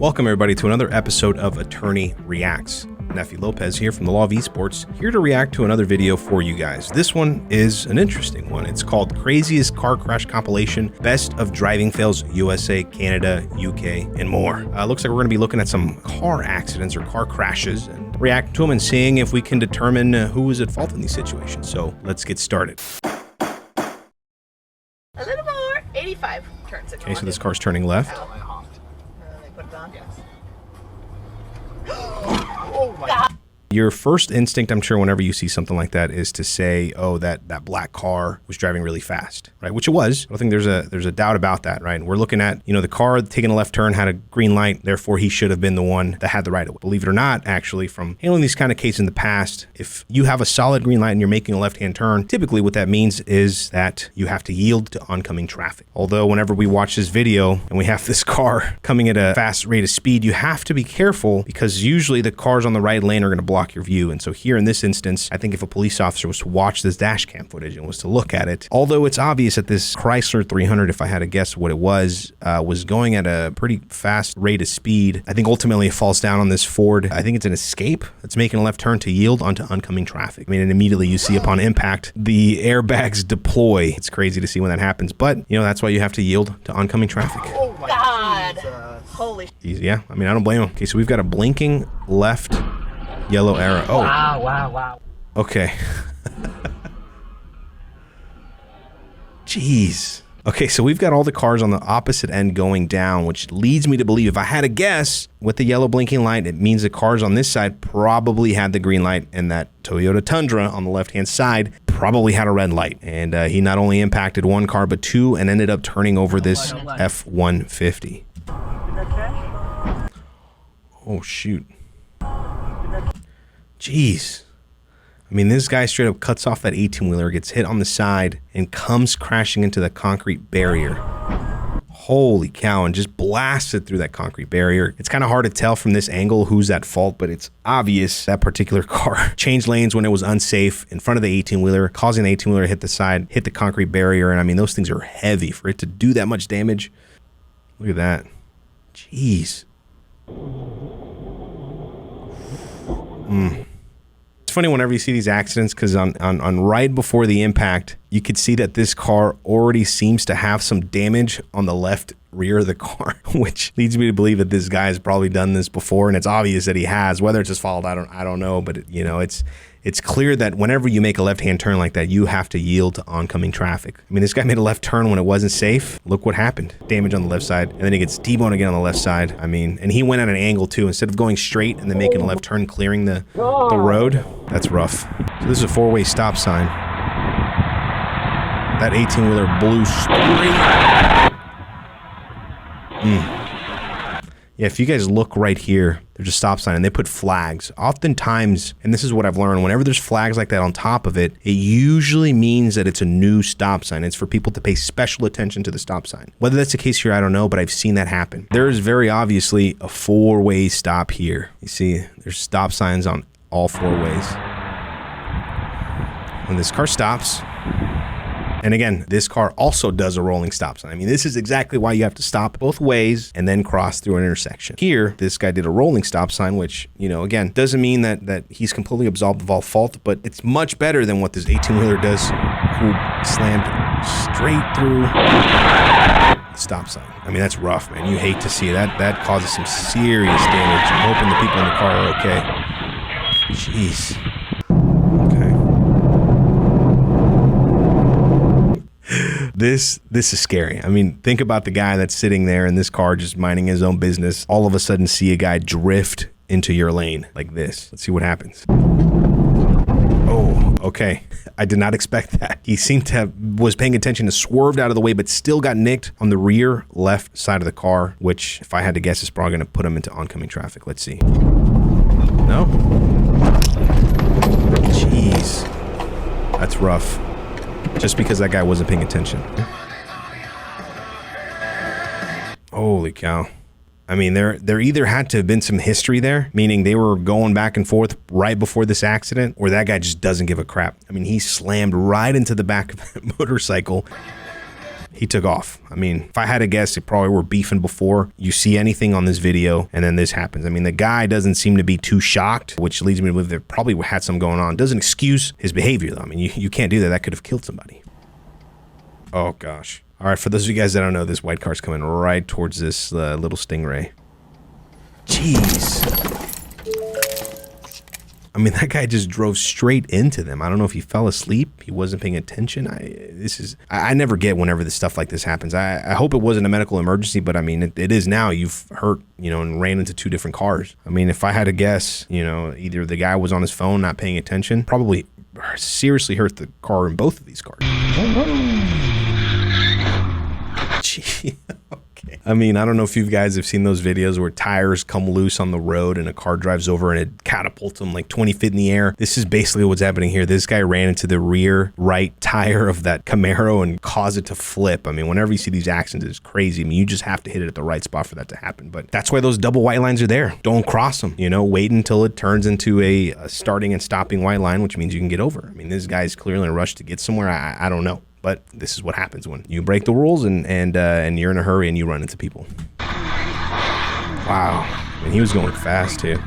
Welcome everybody to another episode of Attorney Reacts. Nefi Lopez here from the Law of Esports, here to react to another video for you guys. This one is an interesting one. It's called Craziest Car Crash Compilation, Best of Driving Fails USA, Canada, UK, and more. Looks like we're going to be looking at some car accidents or car crashes and reacting to them and seeing if we can determine who is at fault in these situations. So let's get started. A little more. 85 turns. Okay, so this car's turning left. They put it on. Yes. Oh my God. Your first instinct, I'm sure, whenever you see something like that is to say, oh, that black car was driving really fast, right? Which it was. I don't think there's a doubt about that, right? We're looking at, the car taking a left turn had a green light, therefore he should have been the one that had the right of way. Believe it or not, actually, from handling these kind of cases in the past, if you have a solid green light and you're making a left-hand turn, typically what that means is that you have to yield to oncoming traffic. Although whenever we watch this video and we have this car coming at a fast rate of speed, you have to be careful because usually the cars on the right lane are going to block your view. And so here in this instance, I think if a police officer was to watch this dash cam footage and was to look at it, although it's obvious that this Chrysler 300, if I had to guess what it was going at a pretty fast rate of speed, I think ultimately it falls down on this Ford. I think it's an Escape that's making a left turn to yield onto oncoming traffic. I mean, and immediately you see upon impact, the airbags deploy. It's crazy to see when that happens, but that's why you have to yield to oncoming traffic. Oh my God. Holy Easy, yeah. I mean, I don't blame him. Okay, so we've got a blinking left yellow arrow. Oh. Wow. Okay. Jeez. Okay, so we've got all the cars on the opposite end going down, which leads me to believe, if I had to guess, with the yellow blinking light, it means the cars on this side probably had the green light, and that Toyota Tundra on the left-hand side probably had a red light. And he not only impacted one car, but two, and ended up turning over this F-150. Oh, shoot. Jeez. I mean, this guy straight up cuts off that 18-wheeler, gets hit on the side, and comes crashing into the concrete barrier. Holy cow, and just blasted through that concrete barrier. It's kind of hard to tell from this angle who's at fault, but it's obvious that particular car changed lanes when it was unsafe in front of the 18-wheeler, causing the 18-wheeler to hit the side, hit the concrete barrier, and I mean, those things are heavy. For it to do that much damage, look at that. Jeez. It's funny whenever you see these accidents because on right before the impact, you could see that this car already seems to have some damage on the left rear of the car, which leads me to believe that this guy has probably done this before, and it's obvious that he has. Whether it's his fault, I don't know, but it's clear that whenever you make a left-hand turn like that, you have to yield to oncoming traffic. I mean, this guy made a left turn when it wasn't safe. Look what happened. Damage on the left side, and then he gets T-boned again on the left side. I mean, and he went at an angle too. Instead of going straight and then making a left turn, clearing the road, that's rough. So this is a four-way stop sign. That 18-wheeler blew straight. Yeah, if you guys look right here, there's a stop sign and they put flags. Oftentimes, and this is what I've learned, whenever there's flags like that on top of it, it usually means that it's a new stop sign. It's for people to pay special attention to the stop sign. Whether that's the case here, I don't know, but I've seen that happen. There is very obviously a four-way stop here. You see, there's stop signs on all four ways. When this car stops, and again, this car also does a rolling stop sign. I mean, this is exactly why you have to stop both ways and then cross through an intersection. Here, this guy did a rolling stop sign, which, again, doesn't mean that he's completely absolved of all fault, but it's much better than what this 18-wheeler does, who slammed straight through the stop sign. I mean, that's rough, man. You hate to see it. That causes some serious damage. I'm hoping the people in the car are okay. Jeez. This is scary. I mean, think about the guy that's sitting there in this car just minding his own business. All of a sudden see a guy drift into your lane like this. Let's see what happens. Oh, okay. I did not expect that. He seemed to was paying attention to swerved out of the way, but still got nicked on the rear left side of the car, which, if I had to guess, is probably going to put him into oncoming traffic. Let's see. No? Jeez. That's rough. Just because that guy wasn't paying attention. Holy cow. I mean, there either had to have been some history there, meaning they were going back and forth right before this accident, or that guy just doesn't give a crap. I mean, he slammed right into the back of that motorcycle. he took off. I mean, if I had to guess, they probably were beefing before you see anything on this video, and then this happens. I mean, the guy doesn't seem to be too shocked, which leads me to believe they probably had some going on. Doesn't excuse his behavior, though. I mean, you can't do that. That could have killed somebody. Oh, gosh. All right, for those of you guys that don't know, this white car's coming right towards this little Stingray. Jeez. I mean, that guy just drove straight into them. I don't know if he fell asleep. He wasn't paying attention. I never get whenever this stuff like this happens. I hope it wasn't a medical emergency, but I mean, it is now. You've hurt, and ran into 2 different cars. I mean, if I had to guess, either the guy was on his phone, not paying attention, probably seriously hurt the car in both of these cars. Gee. Okay. I mean, I don't know if you guys have seen those videos where tires come loose on the road and a car drives over and it catapults them like 20 feet in the air. This is basically what's happening here. This guy ran into the rear right tire of that Camaro and caused it to flip. I mean, whenever you see these accidents, it's crazy. I mean, you just have to hit it at the right spot for that to happen. But that's why those double white lines are there. Don't cross them, wait until it turns into a starting and stopping white line, which means you can get over. I mean, this guy's clearly in a rush to get somewhere. I don't know. But this is what happens when you break the rules and you're in a hurry and you run into people. Wow. And he was going fast too.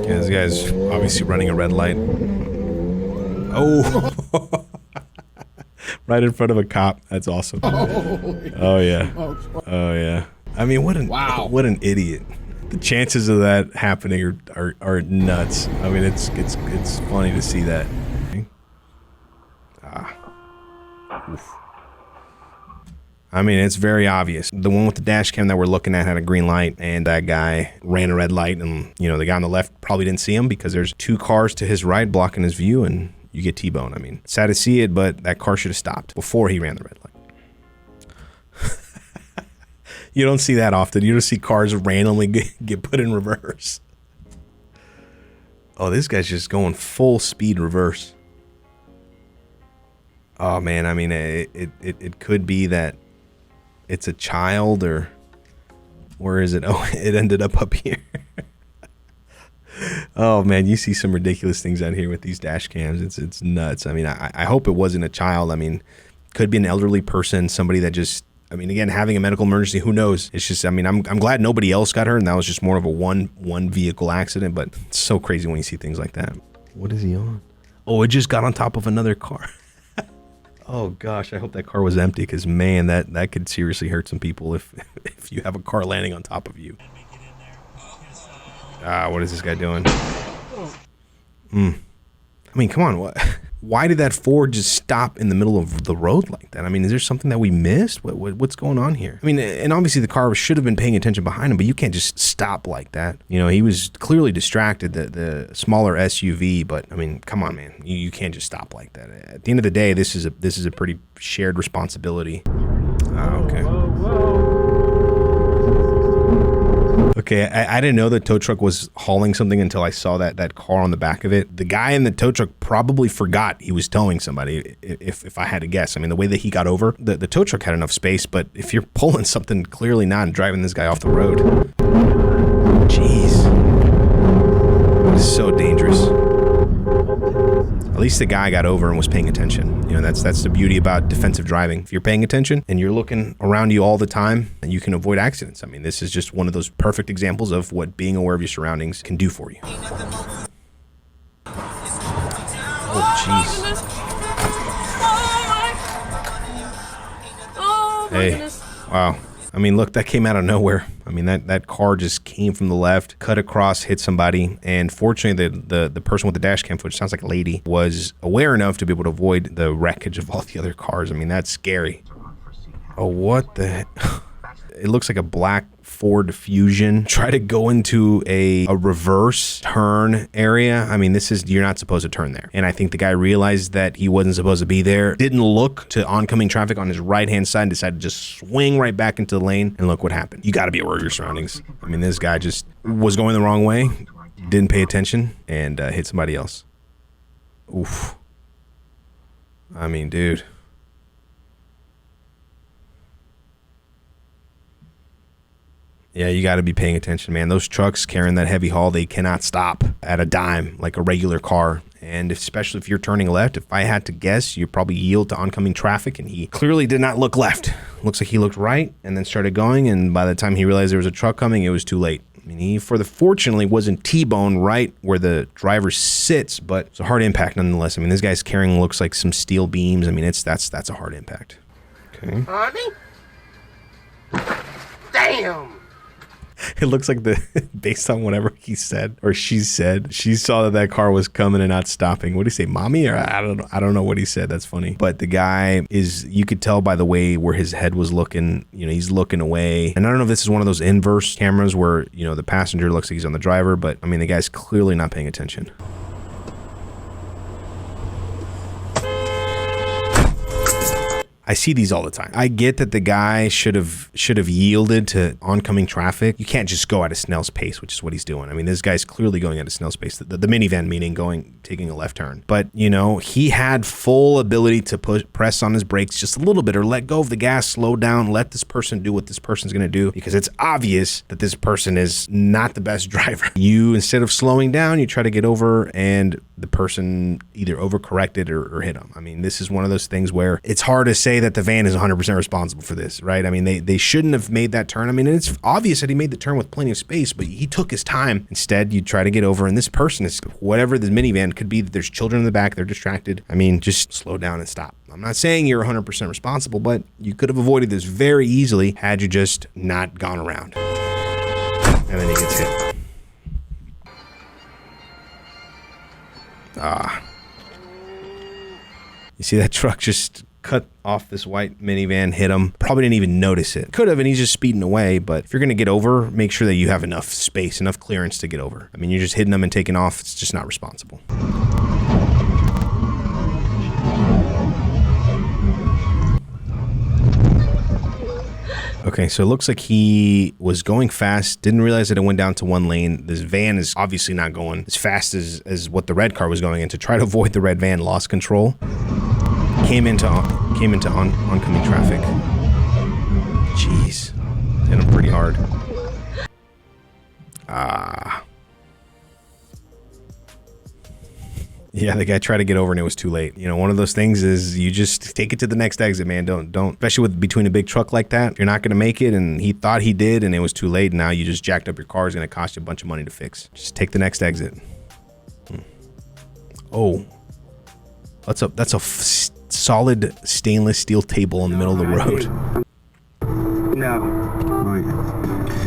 Yeah, this guy's obviously running a red light. Oh. Right in front of a cop. That's awesome. Oh yeah. Oh yeah. I mean, what an idiot. The chances of that happening are nuts. I mean, it's funny to see that. Oof. I mean, it's very obvious. The one with the dash cam that we're looking at had a green light, and that guy ran a red light, and the guy on the left probably didn't see him because there's 2 cars to his right blocking his view, and you get T-bone. I mean, sad to see it, but that car should have stopped before he ran the red light. You don't see that often. You don't see cars randomly get put in reverse. Oh, this guy's just going full speed reverse. Oh man, I mean, it could be that it's a child, or where is it? Oh, it ended up here. Oh man, you see some ridiculous things out here with these dash cams. It's nuts. I mean, I hope it wasn't a child. I mean, could be an elderly person, somebody that just, I mean, again, having a medical emergency, who knows? It's just, I mean, I'm glad nobody else got hurt, and that was just more of a one vehicle accident, but it's so crazy when you see things like that. What is he on? Oh, it just got on top of another car. Oh gosh, I hope that car was empty, because man, that could seriously hurt some people if you have a car landing on top of you. What is this guy doing? I mean, come on, why did that Ford just stop in the middle of the road like that? I mean, is there something that we missed? What's going on here? I mean, and obviously the car should have been paying attention behind him, but you can't just stop like that. He was clearly distracted, the smaller SUV, but I mean, come on, man, you can't just stop like that. At the end of the day, this is a pretty shared responsibility. Okay. Okay, I didn't know the tow truck was hauling something until I saw that car on the back of it. The guy in the tow truck probably forgot he was towing somebody, if I had to guess. I mean, the way that he got over, the tow truck had enough space, but if you're pulling something clearly not and driving this guy off the road, jeez, this is so dangerous. At least the guy got over and was paying attention. That's the beauty about defensive driving. If you're paying attention and you're looking around you all the time, and you can avoid accidents. I mean, this is just one of those perfect examples of what being aware of your surroundings can do for you. Oh, jeez. Hey, wow. I mean, look, that came out of nowhere. I mean, that car just came from the left, cut across, hit somebody, and fortunately, the person with the dash cam footage, sounds like a lady, was aware enough to be able to avoid the wreckage of all the other cars. I mean, that's scary. Oh, what the heck? It looks like a black Ford Fusion. Try to go into a reverse turn area. I mean, you're not supposed to turn there. And I think the guy realized that he wasn't supposed to be there, didn't look to oncoming traffic on his right-hand side, and decided to just swing right back into the lane. And look what happened. You got to be aware of your surroundings. I mean, this guy just was going the wrong way, didn't pay attention, and hit somebody else. Oof. I mean, dude. Yeah, you got to be paying attention, man. Those trucks carrying that heavy haul, they cannot stop at a dime like a regular car. And especially if you're turning left, if I had to guess, you probably yield to oncoming traffic, and he clearly did not look left. Looks like he looked right and then started going, and by the time he realized there was a truck coming, it was too late. I mean, he fortunately wasn't T-bone right where the driver sits, but it's a hard impact nonetheless. I mean, this guy's carrying looks like some steel beams. I mean, that's a hard impact. Okay. Honey? Damn! It looks like based on whatever he said or she said, she saw that car was coming and not stopping. What did he say, mommy? Or I don't know what he said. That's funny. But the guy you could tell by the way where his head was looking, he's looking away. And I don't know if this is one of those inverse cameras where, the passenger looks like he's on the driver, but I mean, the guy's clearly not paying attention. I see these all the time. I get that the guy should have yielded to oncoming traffic. You can't just go at a snail's pace, which is what he's doing. I mean, this guy's clearly going at a snail's pace. The minivan meaning taking a left turn. But, he had full ability to press on his brakes just a little bit or let go of the gas, slow down, let this person do what this person's going to do, because it's obvious that this person is not the best driver. You, instead of slowing down, you try to get over, and the person either overcorrected or hit him. I mean, this is one of those things where it's hard to say that the van is 100% responsible for this, right? I mean, they shouldn't have made that turn. I mean, it's obvious that he made the turn with plenty of space, but he took his time. Instead, you try to get over, and this person is, whatever the minivan could be, that there's children in the back, they're distracted. I mean, just slow down and stop. I'm not saying you're 100% responsible, but you could have avoided this very easily had you just not gone around. And then he gets hit. You see that truck just cut off this white minivan, hit him. Probably didn't even notice it. Could have, and he's just speeding away. But if you're going to get over, make sure that you have enough space, enough clearance to get over. I mean, you're just hitting them and taking off. It's just not responsible. Okay, so it looks like he was going fast, didn't realize that it went down to one lane. This van is obviously not going as fast as what the red car was going in. To try to avoid the red van, lost control. Came into oncoming traffic. Jeez. Hit him pretty hard. Yeah, the guy tried to get over and it was too late. One of those things is you just take it to the next exit, man. Don't, especially between a big truck like that. You're not going to make it, and he thought he did, and it was too late. Now you just jacked up your car. It's going to cost you a bunch of money to fix. Just take the next exit. Oh, that's a solid stainless steel table in the middle of the road. No. Right.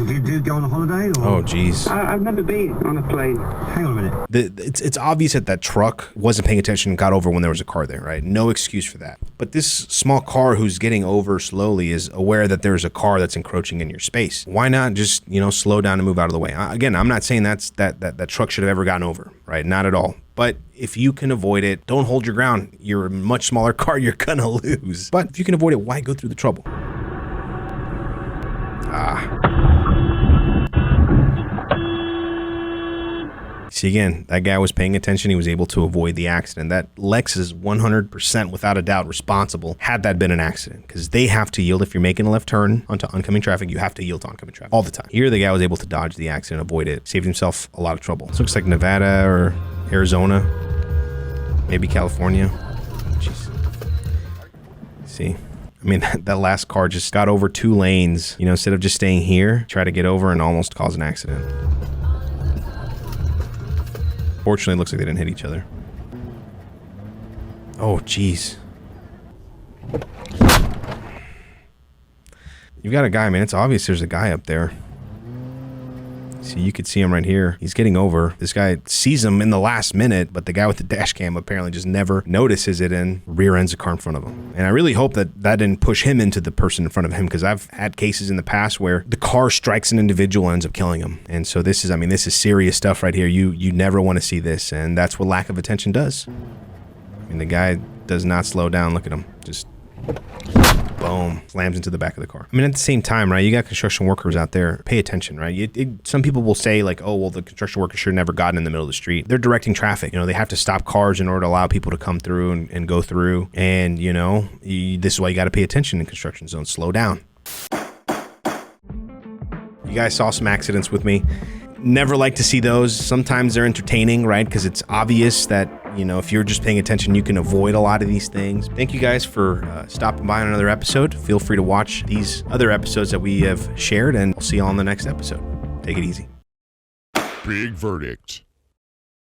Did you go on a holiday? Or? Oh, geez. I've never been on a plane. Hang on a minute. It's obvious that truck wasn't paying attention and got over when there was a car there, right? No excuse for that. But this small car who's getting over slowly is aware that there's a car that's encroaching in your space. Why not just, slow down and move out of the way? Again, I'm not saying that truck should have ever gotten over, right? Not at all. But if you can avoid it, don't hold your ground. You're a much smaller car, you're gonna lose. But if you can avoid it, why go through the trouble? See, again, that guy was paying attention. He was able to avoid the accident. That Lex is 100% without a doubt responsible had that been an accident, because they have to yield. If you're making a left turn onto oncoming traffic, you have to yield to oncoming traffic all the time. Here, the guy was able to dodge the accident, avoid it, saved himself a lot of trouble. This looks like Nevada or Arizona, maybe California. Jeez. See? I mean, that last car just got over 2 lanes, instead of just staying here, try to get over and almost cause an accident. Fortunately, it looks like they didn't hit each other. Oh, jeez. You've got a guy, man. It's obvious there's a guy up there. See, you could see him right here. He's getting over. This guy sees him in the last minute, but the guy with the dash cam apparently just never notices it and rear ends a car in front of him. And I really hope that didn't push him into the person in front of him, because I've had cases in the past where the car strikes an individual and ends up killing him. And so this is serious stuff right here. You never want to see this, and that's what lack of attention does. I mean, the guy does not slow down. Look at him. Just boom, slams into the back of the car. I mean, at the same time, right, you got construction workers out there. Pay attention, right? Some people will say, like, oh, well, the construction workers should have never gotten in the middle of the street. They're directing traffic. They have to stop cars in order to allow people to come through and go through. And, this is why you got to pay attention in construction zones. Slow down. You guys saw some accidents with me. Never like to see those. Sometimes they're entertaining, right? Because it's obvious that you know, if you're just paying attention, you can avoid a lot of these things. Thank you guys for stopping by on another episode. Feel free to watch these other episodes that we have shared, and I'll see you all on the next episode. Take it easy. Big verdict.